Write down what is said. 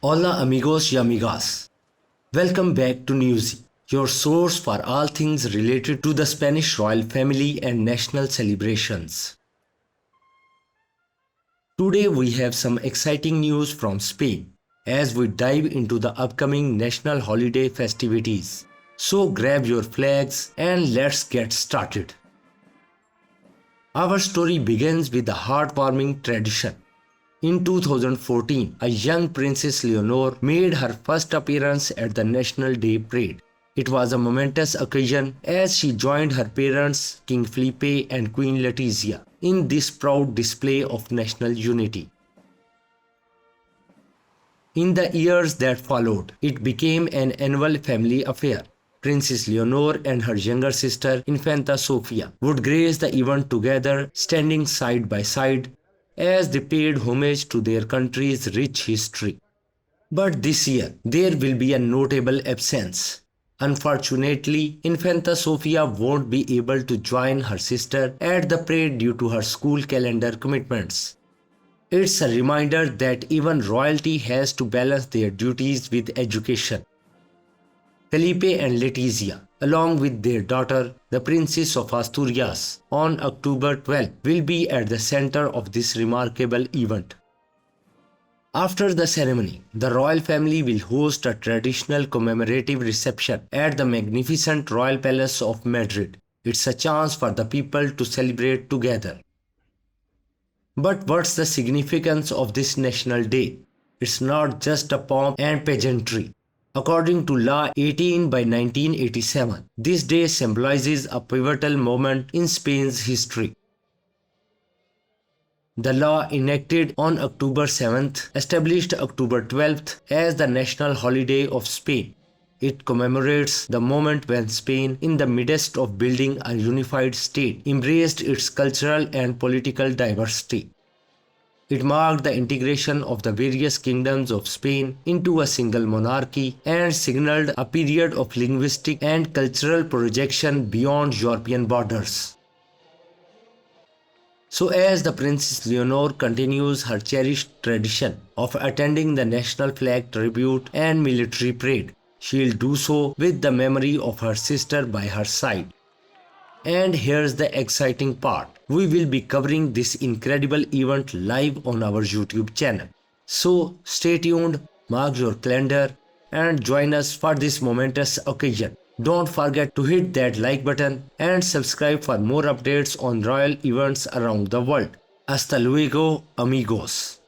Hola amigos y amigas. Welcome back to Newzee, your source for all things related to the Spanish royal family and national celebrations. Today we have some exciting news from Spain as we dive into the upcoming national holiday festivities. So grab your flags and let's get started. Our story begins with a heartwarming tradition. In 2014, a young Princess Leonor made her first appearance at the National Day Parade. It was a momentous occasion as she joined her parents, King Felipe and Queen Letizia, in this proud display of national unity. In the years that followed, it became an annual family affair. Princess Leonor and her younger sister, Infanta Sofia, would grace the event together, standing side by side as they paid homage to their country's rich history. But this year, there will be a notable absence. Unfortunately, Infanta Sofia won't be able to join her sister at the parade due to her school calendar commitments. It's a reminder that even royalty has to balance their duties with education. Felipe and Letizia, along with their daughter, the Princess of Asturias, on October 12 will be at the center of this remarkable event. After the ceremony, the royal family will host a traditional commemorative reception at the magnificent Royal Palace of Madrid. It's a chance for the people to celebrate together. But what's the significance of this national day? It's not just a pomp and pageantry. According to Law 18 by 1987, this day symbolizes a pivotal moment in Spain's history. The law enacted on October 7th established October 12th as the national holiday of Spain. It commemorates the moment when Spain, in the midst of building a unified state, embraced its cultural and political diversity. It marked the integration of the various kingdoms of Spain into a single monarchy and signaled a period of linguistic and cultural projection beyond European borders. So as the Princess Leonor continues her cherished tradition of attending the national flag tribute and military parade, she'll do so with the memory of her sister by her side. And here's the exciting part. We will be covering this incredible event live on our YouTube channel. So stay tuned, mark your calendar and join us for this momentous occasion. Don't forget to hit that like button and subscribe for more updates on royal events around the world. Hasta luego, amigos.